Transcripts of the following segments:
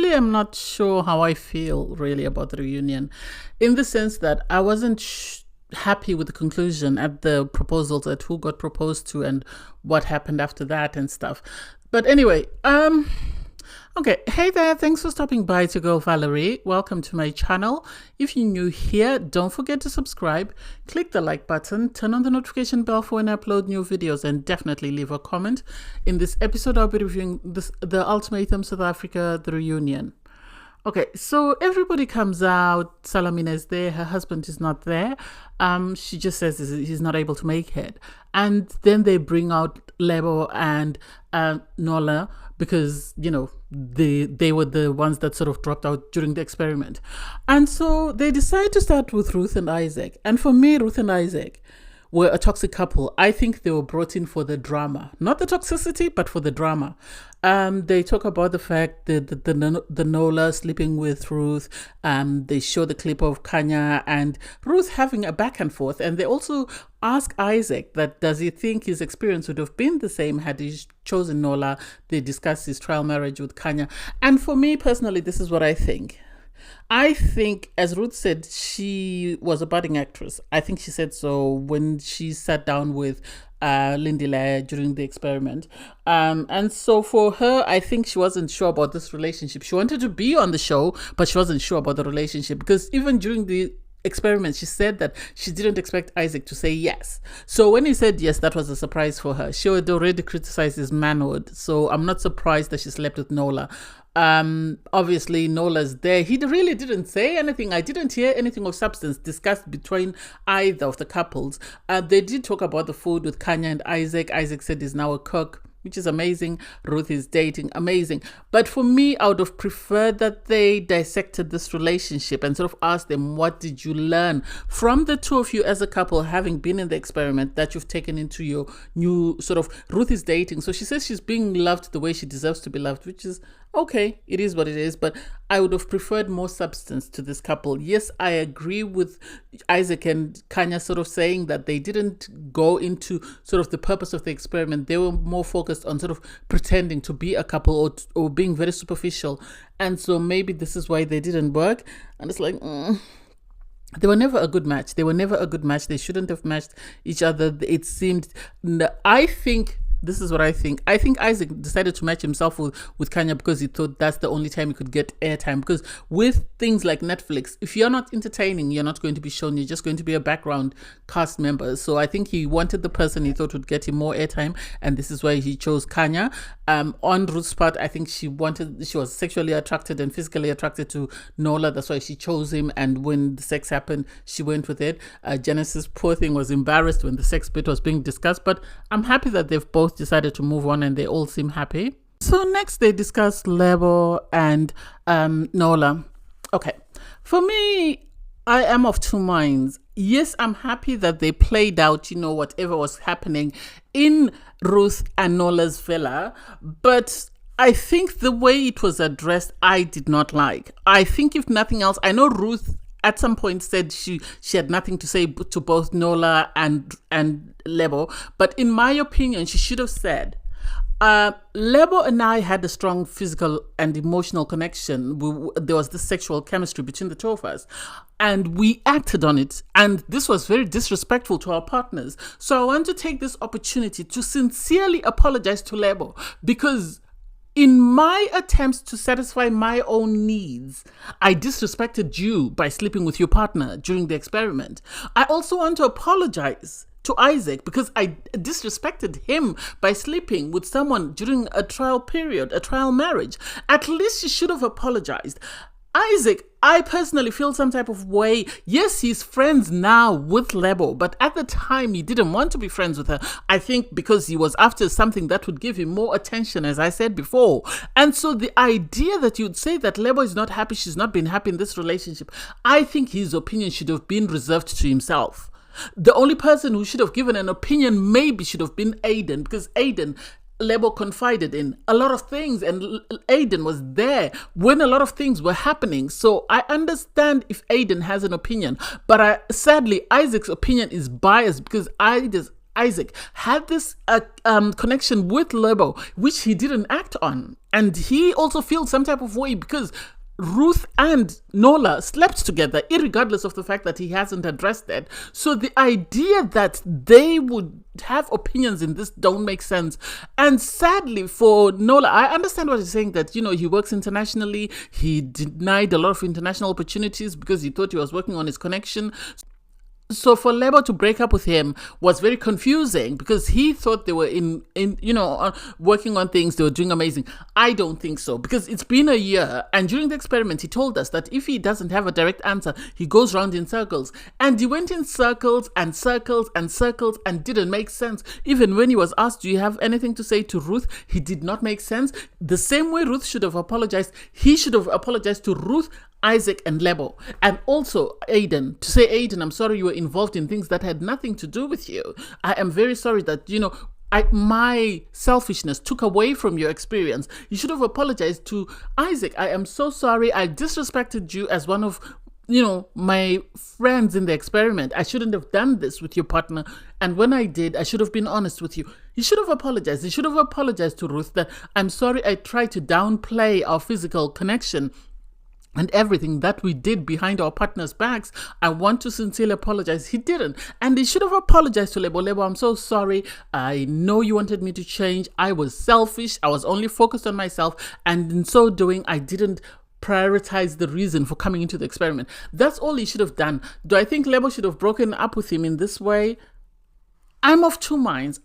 honestly am not sure how I feel really about the reunion, in the sense that I wasn't happy with the conclusion at the proposals, at who got proposed to and what happened after that and stuff. But anyway, okay, hey there, thanks for stopping by to go Valerie. Welcome to my channel. If you're new here, don't forget to subscribe, click the like button, turn on the notification bell for when I upload new videos, and definitely leave a comment. In this episode, I'll be reviewing the Ultimatum South Africa, the reunion. Okay, so everybody comes out. Salamina is there. Her husband is not there. She just says he's not able to make it. And then they bring out Lebo and Nola because, you know, they were the ones that sort of dropped out during the experiment. And so they decide to start with Ruth and Isaac. And for me, Ruth and Isaac were a toxic couple. I think they were brought in for the drama, not the toxicity, but for the drama. They talk about the fact that the Nola sleeping with Ruth. They show the clip of Kanya and Ruth having a back and forth, and they also ask Isaac that does he think his experience would have been the same had he chosen Nola. They discuss his trial marriage with Kanya, and for me personally, this is what I think. I think, as Ruth said, she was a budding actress. I think she said so when she sat down with Lindy Lair during the experiment. And so for her, I think she wasn't sure about this relationship. She wanted to be on the show, but she wasn't sure about the relationship because even during the experiment, she said that she didn't expect Isaac to say yes. So when he said yes, that was a surprise for her. She had already criticized his manhood, so I'm not surprised that she slept with Nola. Obviously Nola's there. He really didn't say anything. I didn't hear anything of substance discussed between either of the couples. They did talk about the food with Kanya and Isaac. Isaac said he's now a cook, which is amazing. Ruth is dating, amazing. But for me, I would have preferred that they dissected this relationship and sort of asked them, what did you learn from the two of you as a couple, having been in the experiment, that you've taken into your new sort of, Ruth is dating. So she says she's being loved the way she deserves to be loved, which is okay, it is what it is, but I would have preferred more substance to this couple. Yes, I agree with Isaac and Kanya sort of saying that they didn't go into sort of the purpose of the experiment. They were more focused on sort of pretending to be a couple or being very superficial. And so maybe this is why they didn't work. And it's like, they were never a good match. They were never a good match. They shouldn't have matched each other. It seemed, I think, this is what I think. I think Isaac decided to match himself with Kanya because he thought that's the only time he could get airtime. Because with things like Netflix, if you're not entertaining, you're not going to be shown. You're just going to be a background cast member. So I think he wanted the person he thought would get him more airtime, and this is why he chose Kanya. On Ruth's part, I think she was sexually attracted and physically attracted to Nola. That's why she chose him. And when the sex happened, she went with it. Genesis, poor thing, was embarrassed when the sex bit was being discussed. But I'm happy that they've both decided to move on and they all seem happy. So next they discuss Lebo and Nola. Okay, for me, I am of two minds. Yes, I'm happy that they played out, you know, whatever was happening in Ruth and Nola's villa, but I think the way it was addressed, I did not like. I think if nothing else, I know Ruth at some point said she had nothing to say to both Nola and Lebo, but in my opinion, she should have said, Lebo and I had a strong physical and emotional connection. There was this sexual chemistry between the two of us, and we acted on it. And this was very disrespectful to our partners. So I want to take this opportunity to sincerely apologize to Lebo, because in my attempts to satisfy my own needs, I disrespected you by sleeping with your partner during the experiment. I also want to apologize to Isaac because I disrespected him by sleeping with someone during a trial period, a trial marriage. At least you should have apologized. Isaac, I personally feel some type of way. Yes, he's friends now with Lebo, but at the time he didn't want to be friends with her. I think because he was after something that would give him more attention, as I said before. And so the idea that you'd say that Lebo is not happy, she's not been happy in this relationship, I think his opinion should have been reserved to himself. The only person who should have given an opinion maybe should have been Aiden, because Aiden, Lebo confided in a lot of things, and Aiden was there when a lot of things were happening. So I understand if Aiden has an opinion, but sadly Isaac's opinion is biased because Isaac had this connection with Lebo, which he didn't act on. And he also feels some type of way because Ruth and Nola slept together, irregardless of the fact that he hasn't addressed that. So the idea that they would have opinions in this don't make sense. And sadly for Nola, I understand what he's saying, that, he works internationally. He denied a lot of international opportunities because he thought he was working on his connection. So for Lebo to break up with him was very confusing because he thought they were working on things, they were doing amazing. I don't think so, because it's been a year, and during the experiment he told us that if he doesn't have a direct answer, he goes round in circles. And he went in circles and circles and circles and didn't make sense. Even when he was asked, do you have anything to say to Ruth? He did not make sense. The same way Ruth should have apologized, he should have apologized to Ruth, Isaac and Lebo, and also Aiden, to say, Aiden, I'm sorry you were involved in things that had nothing to do with you. I am very sorry that, my selfishness took away from your experience. You should have apologized to Isaac. I am so sorry. I disrespected you as one of, my friends in the experiment. I shouldn't have done this with your partner. And when I did, I should have been honest with you. You should have apologized. You should have apologized to Ruth that I'm sorry I tried to downplay our physical connection and everything that we did behind our partners' backs. I want to sincerely apologize. He didn't. And he should have apologized to Lebo. Lebo, I'm so sorry. I know you wanted me to change. I was selfish. I was only focused on myself. And in so doing, I didn't prioritize the reason for coming into the experiment. That's all he should have done. Do I think Lebo should have broken up with him in this way? I'm of two minds.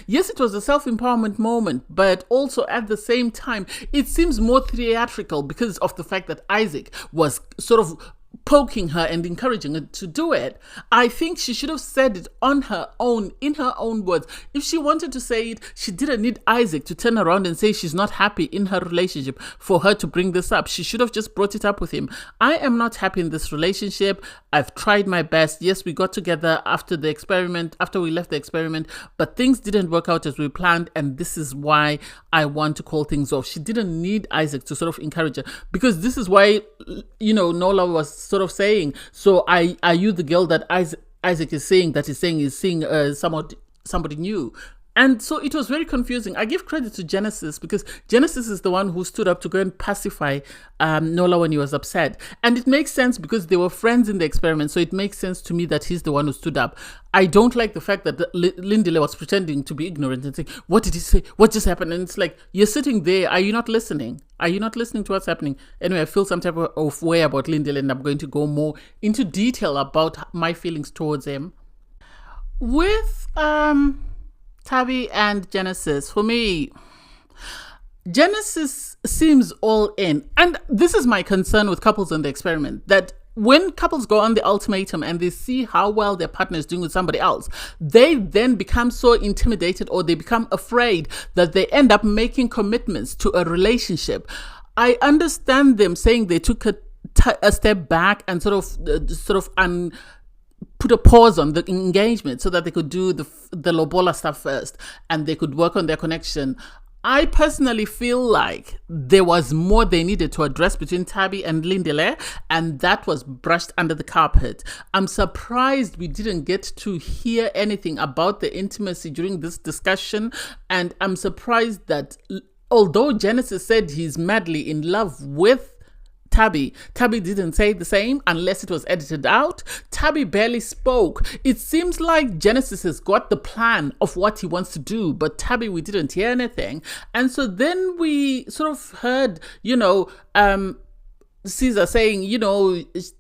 Yes, it was a self-empowerment moment, but also at the same time, it seems more theatrical because of the fact that Isaac was sort of poking her and encouraging her to do it. I think she should have said it on her own, in her own words. If she wanted to say it, she didn't need Isaac to turn around and say she's not happy in her relationship for her to bring this up. She should have just brought it up with him. I am not happy in this relationship. I've tried my best. Yes, we got together after we left the experiment, but things didn't work out as we planned, and this is why I want to call things off. She didn't need Isaac to sort of encourage her, because this is why, Nola was sort of saying, so are you the girl that Isaac is saying that he's seeing somebody new? And so it was very confusing. I give credit to Genesis because Genesis is the one who stood up to go and pacify Nola when he was upset. And it makes sense because they were friends in the experiment. So it makes sense to me that he's the one who stood up. I don't like the fact that Lindile was pretending to be ignorant and saying, what did he say? What just happened? And it's like, you're sitting there. Are you not listening? Are you not listening to what's happening? Anyway, I feel some type of way about Lindile, and I'm going to go more into detail about my feelings towards him. With Tabby and Genesis, for me, Genesis seems all in. And this is my concern with couples in the experiment, that when couples go on the ultimatum and they see how well their partner is doing with somebody else, they then become so intimidated, or they become afraid that they end up making commitments to a relationship. I understand them saying they took a step back and sort of put a pause on the engagement so that they could do the lobola stuff first and they could work on their connection. I personally feel like there was more they needed to address between Tabby and Lindile, and that was brushed under the carpet. I'm surprised we didn't get to hear anything about the intimacy during this discussion, and I'm surprised that although Genesis said he's madly in love with Tabby didn't say the same unless it was edited out. Tabby barely spoke. It seems like Genesis has got the plan of what he wants to do, but Tabby, we didn't hear anything. And so then we sort of heard, Caesar saying,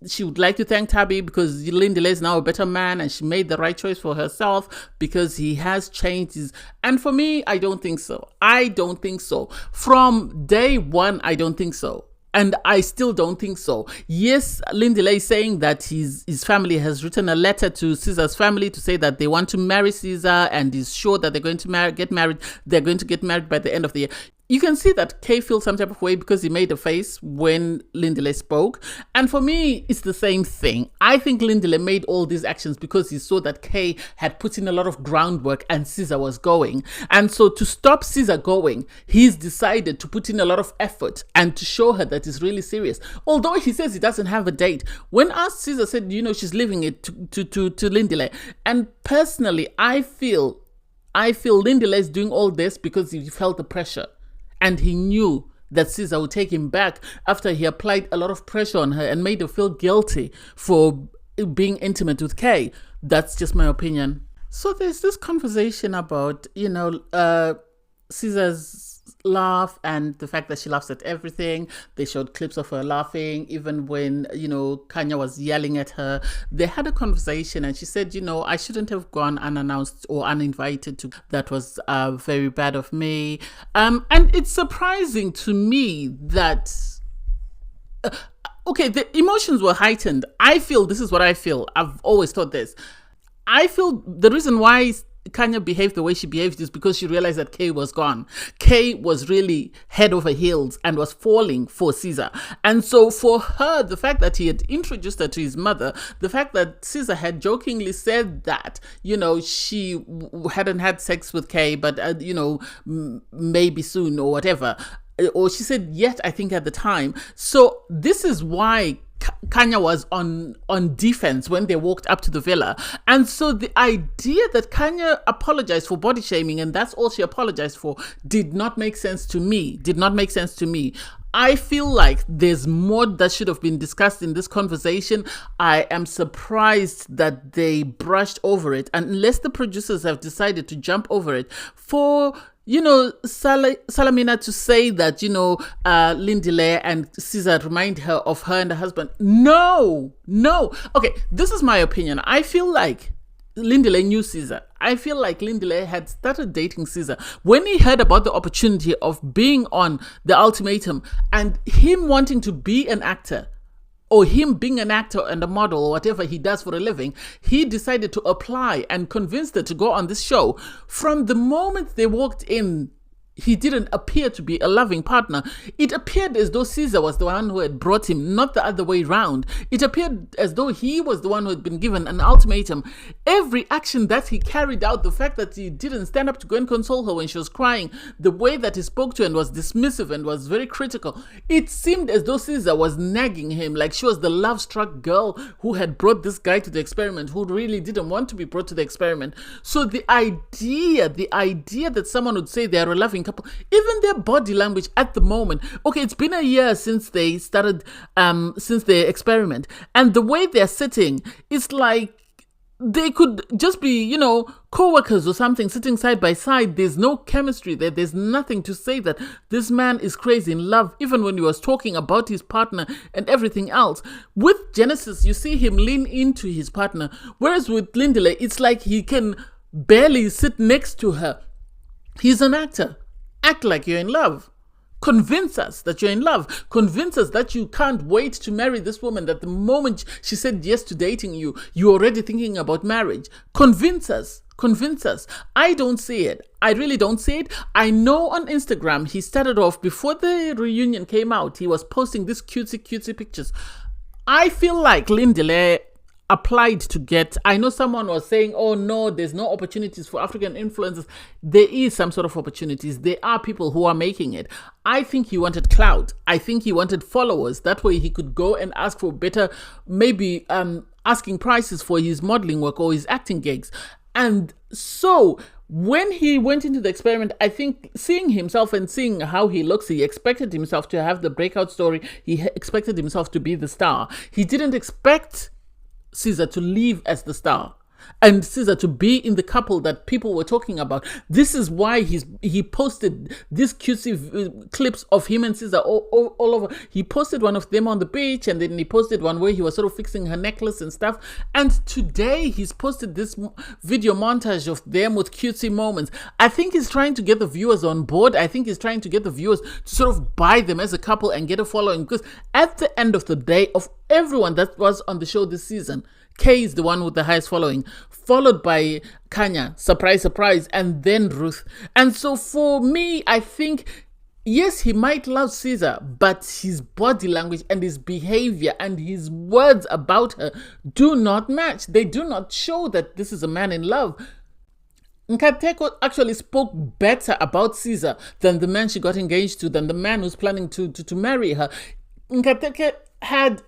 she would like to thank Tabby because Lindile is now a better man and she made the right choice for herself because he has changed And for me, I don't think so. From day one, I don't think so. And I still don't think so. Yes, Lindile is saying that his family has written a letter to Caesar's family to say that they want to marry Caesar, and is sure that they're going to get married. They're going to get married by the end of the year. you can see that Kay feels some type of way because he made a face when Lindile spoke. And for me, it's the same thing. I think Lindile made all these actions because he saw that Kay had put in a lot of groundwork and Caesar was going. And so to stop Caesar going, he's decided to put in a lot of effort and to show her that he's really serious. Although he says he doesn't have a date. When asked, Caesar said, she's leaving it to Lindile. And personally, I feel Lindile is doing all this because he felt the pressure. And he knew that Caesar would take him back after he applied a lot of pressure on her and made her feel guilty for being intimate with Kay. That's just my opinion. So there's this conversation about, Caesar's laugh and the fact that she laughs at everything. They showed clips of her laughing, even when, Kanya was yelling at her. They had a conversation and she said, I shouldn't have gone unannounced or uninvited to. That was very bad of me. And it's surprising to me that okay, the emotions were heightened. I feel, this is what I feel. I've always thought this. I feel the reason why Kanya behaved the way she behaved is because she realized that Kay was gone. Kay was really head over heels and was falling for Caesar. And so for her, the fact that he had introduced her to his mother, the fact that Caesar had jokingly said that, she hadn't had sex with Kay, but, maybe soon or whatever. Or she said yet, I think at the time. So this is why Kanya was on defense when they walked up to the villa. And so the idea that Kanya apologized for body shaming and that's all she apologized for did not make sense to me. I feel like there's more that should have been discussed in this conversation. I am surprised that they brushed over it, unless the producers have decided to jump over it. For Salamina to say that, Lindile and Caesar remind her of her and her husband. No. Okay, this is my opinion. I feel like Lindile knew Caesar. I feel like Lindile had started dating Caesar when he heard about the opportunity of being on the Ultimatum and him wanting to be an actor, or him being an actor and a model or whatever he does for a living. He decided to apply and convinced her to go on this show. From the moment they walked in, he didn't appear to be a loving partner. It appeared as though Caesar was the one who had brought him, not the other way round. It appeared as though he was the one who had been given an ultimatum. Every action that he carried out, the fact that he didn't stand up to go and console her when she was crying, the way that he spoke to her and was dismissive and was very critical, it seemed as though Caesar was nagging him like she was the love-struck girl who had brought this guy to the experiment, who really didn't want to be brought to the experiment. So the idea that someone would say they are a loving couple, even their body language at the moment. Okay, it's been a year since they started, since the experiment, and the way they're sitting, it's like they could just be, co-workers or something sitting side by side. There's no chemistry there. There's nothing to say that this man is crazy in love, even when he was talking about his partner and everything else. With Genesis, you see him lean into his partner, whereas with Lindile, it's like he can barely sit next to her. He's an actor. Act like you're in love. Convince us that you're in love. Convince us that you can't wait to marry this woman, that the moment she said yes to dating you, you're already thinking about marriage. Convince us. I don't see it. I really don't see it. I know on Instagram, he started off, before the reunion came out, he was posting these cutesy pictures. I feel like Lindile applied to get, I know someone was saying, oh no, there's no opportunities for African influencers. There is some sort of opportunities. There are people who are making it. I think he wanted clout. I think he wanted followers. That way he could go and ask for better, maybe asking prices for his modeling work or his acting gigs. And so when he went into the experiment, I think seeing himself and seeing how he looks, he expected himself to have the breakout story. He expected himself to be the star. He didn't expect Caesar to leave as the star and Caesar to be in the couple that people were talking about. This is why he posted these cutesy clips of him and Caesar all over. He posted one of them on the beach, and then he posted one where he was sort of fixing her necklace and stuff. And today he's posted this video montage of them with cutesy moments. I think he's trying to get the viewers on board. I think he's trying to get the viewers to sort of buy them as a couple and get a following, because at the end of the day, of everyone that was on the show this season, Kay is the one with the highest following, followed by Kanya, surprise, and then Ruth. And so for me, I think yes, he might love Caesar, but his body language and his behavior and his words about her do not match. They do not show that this is a man in love. Nkateko actually spoke better about Caesar than the man she got engaged to, than the man who's planning to marry her. Nkateko had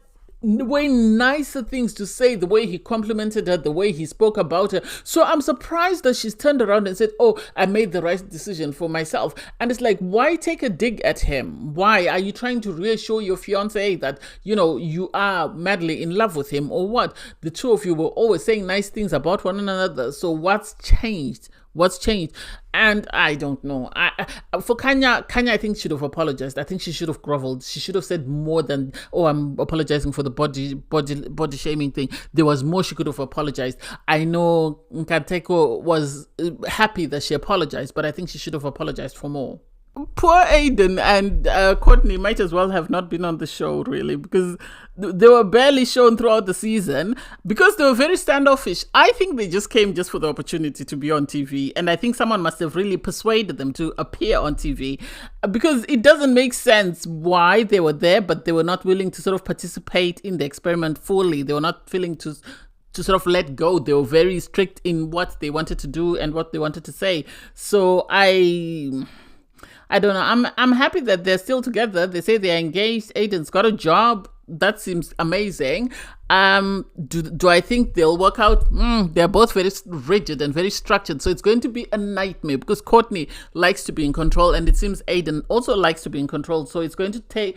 way nicer things to say, the way he complimented her, the way he spoke about her. So I'm surprised that she's turned around and said, oh, I made the right decision for myself. And it's like, why take a dig at him? Why are you trying to reassure your fiance that, you are madly in love with him, or what? The two of you were always saying nice things about one another. So what's changed? What's changed? And I don't know. For Kanya, I think should have apologized. I think she should have groveled. She should have said more than, "Oh, I'm apologizing for the body shaming thing." There was more she could have apologized. I know Nkateko was happy that she apologized, but I think she should have apologized for more. Poor Aiden and Courtney might as well have not been on the show, really, because they were barely shown throughout the season because they were very standoffish. I think they just came just for the opportunity to be on TV, and I think someone must have really persuaded them to appear on TV, because it doesn't make sense why they were there, but they were not willing to sort of participate in the experiment fully. They were not willing to sort of let go. They were very strict in what they wanted to do and what they wanted to say. So I don't know. I'm happy that they're still together. They say they're engaged. Aiden's got a job. That seems amazing. Do I think they'll work out? They're both very rigid and very structured. So it's going to be a nightmare because Courtney likes to be in control, and it seems Aiden also likes to be in control. So it's going to take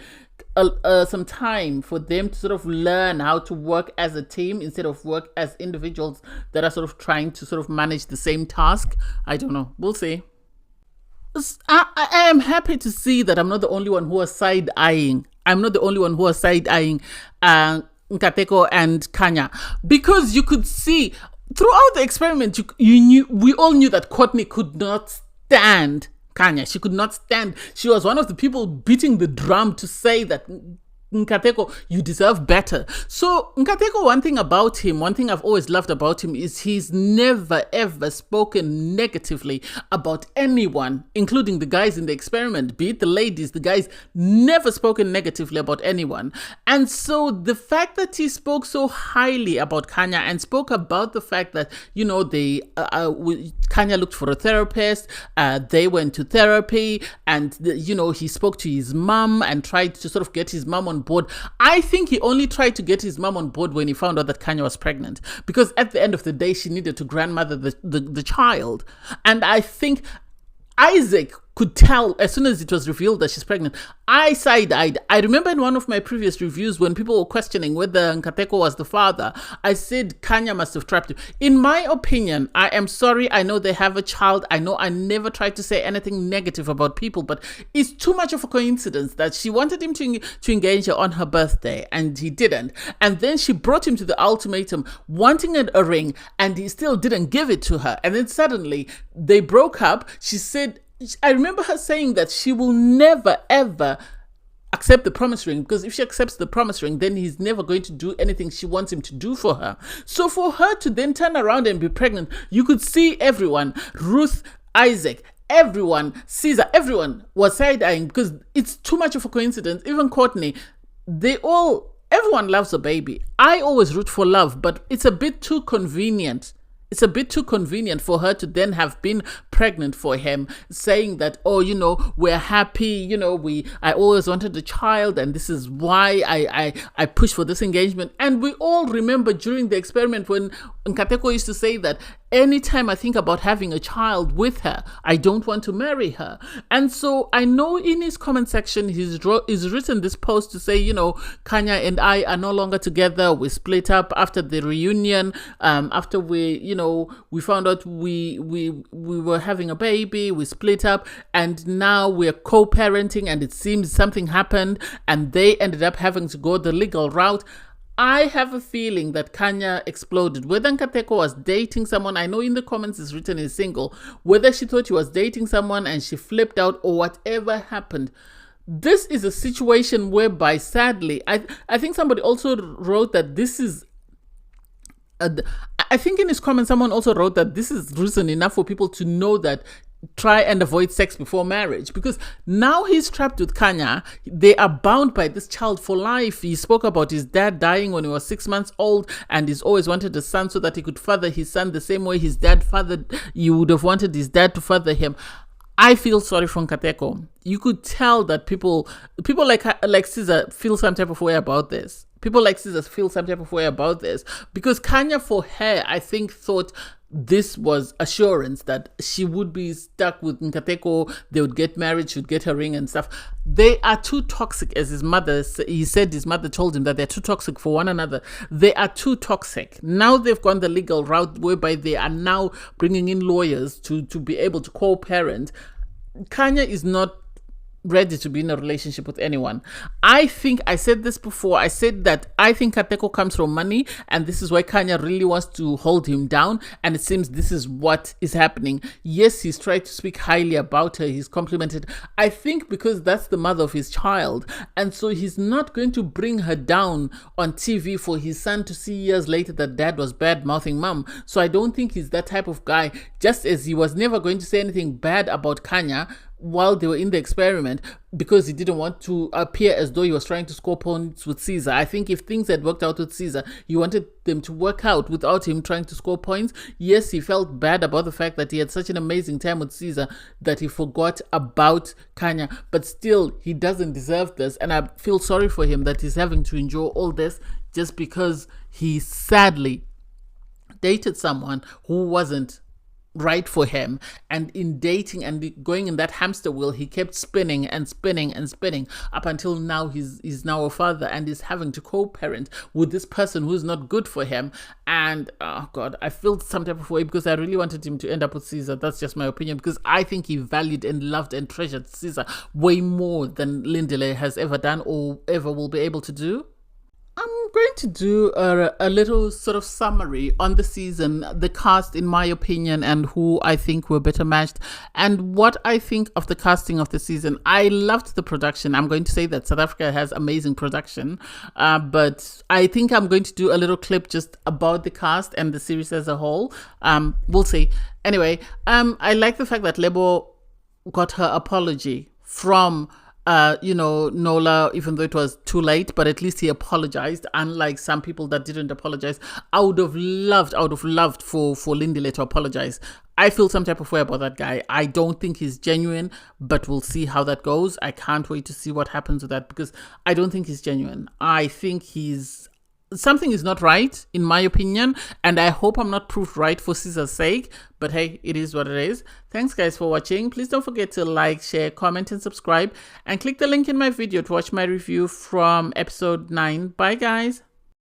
some time for them to sort of learn how to work as a team instead of work as individuals that are sort of trying to sort of manage the same task. I don't know. We'll see. I am happy to see that I'm not the only one who was side-eyeing. Nkateko and Kanya, because you could see throughout the experiment, we all knew that Courtney could not stand Kanya. She could not stand. She was one of the people beating the drum to say that, Nkateko, you deserve better. So Nkateko, one thing I've always loved about him is he's never ever spoken negatively about anyone, including the guys in the experiment, be it the ladies, the guys, never spoken negatively about anyone. And so the fact that he spoke so highly about Kanya and spoke about the fact that, Kanya looked for a therapist, they went to therapy, and he spoke to his mom and tried to sort of get his mom on board. I think he only tried to get his mom on board when he found out that Kanya was pregnant, because at the end of the day, she needed to grandmother the child. And I think Isaac could tell as soon as it was revealed that she's pregnant. I side-eyed. I remember in one of my previous reviews when people were questioning whether Nkateko was the father, I said Kanya must have trapped him. In my opinion, I am sorry, I know they have a child. I know I never tried to say anything negative about people, but it's too much of a coincidence that she wanted him to engage her on her birthday and he didn't. And then she brought him to the ultimatum wanting a ring and he still didn't give it to her. And then suddenly they broke up. She said, I remember her saying that she will never ever accept the promise ring, because if she accepts the promise ring, then he's never going to do anything she wants him to do for her. So for her to then turn around and be pregnant, you could see everyone, Ruth, Isaac, everyone, Caesar, everyone was side-eyeing because it's too much of a coincidence. Even Courtney, everyone loves a baby. I always root for love, but it's a bit too convenient. It's a bit too convenient for her to then have been pregnant for him, saying that, we're happy, I always wanted a child and this is why I pushed for this engagement. And we all remember during the experiment when Nkateko used to say that anytime I think about having a child with her, I don't want to marry her. And so I know in his comment section, he's written this post to say, Kanya and I are no longer together. We split up after the reunion, after we found out we were having a baby, we split up, and now we're co-parenting, and it seems something happened and they ended up having to go the legal route. I have a feeling that Kanya exploded. Whether Nkateko was dating someone, I know in the comments it's written he's single, whether she thought he was dating someone and she flipped out or whatever happened. This is a situation whereby, sadly, I think somebody also wrote that this is I think in his comment, someone also wrote that this is reason enough for people to know that try and avoid sex before marriage, because now he's trapped with Kanya. They are bound by this child for life. He spoke about his dad dying when he was 6 months old, and he's always wanted a son so that he could father his son the same way his dad fathered. You would have wanted his dad to father him. I feel sorry for Nkateko. You could tell that people like Caesar feel some type of way about this. People like Caesar feel some type of way about this, because Kanya, for her, I think, thought this was assurance that she would be stuck with Nkateko. They would get married, she would get her ring and stuff. They are too toxic, as he said his mother told him that they're too toxic for one another. They are too toxic. Now they've gone the legal route, whereby they are now bringing in lawyers to be able to co-parent. Kanya is not ready to be in a relationship with anyone. I think I said this before. I said that I think Kateko comes from money, and this is why Kanya really wants to hold him down, and it seems this is what is happening. Yes, he's tried to speak highly about her. He's complimented. I think because that's the mother of his child, and so he's not going to bring her down on TV for his son to see years later that dad was bad-mouthing mom. So I don't think he's that type of guy, just as he was never going to say anything bad about Kanya while they were in the experiment, because he didn't want to appear as though he was trying to score points with Caesar. I think if things had worked out with Caesar, he wanted them to work out without him trying to score points. Yes, he felt bad about the fact that he had such an amazing time with Caesar that he forgot about Kanya, but still, he doesn't deserve this, and I feel sorry for him that he's having to endure all this just because he sadly dated someone who wasn't right for him. And in dating and going in that hamster wheel, he kept spinning and spinning and spinning up until now he's now a father and is having to co-parent with this person who's not good for him. And oh god, I feel some type of way because I really wanted him to end up with Caesar. That's just my opinion, because I think he valued and loved and treasured Caesar way more than Lindile has ever done or ever will be able to do. I'm going to do a little sort of summary on the season, the cast in my opinion, and who I think were better matched, and what I think of the casting of the season. I loved the production. I'm going to say that South Africa has amazing production, but I think I'm going to do a little clip just about the cast and the series as a whole. We'll see. Anyway, I like the fact that Lebo got her apology from Nola, even though it was too late, but at least he apologized, unlike some people that didn't apologize. I would have loved for Lindile to apologize. I feel some type of way about that guy. I don't think he's genuine, but we'll see how that goes. I can't wait to see what happens with that, because I don't think he's genuine. I think something is not right, in my opinion, and I hope I'm not proved right for Caesar's sake, but hey, it is what it is. Thanks guys for watching. Please don't forget to like, share, comment, and subscribe, and click the link in my video to watch my review from episode 9. Bye guys.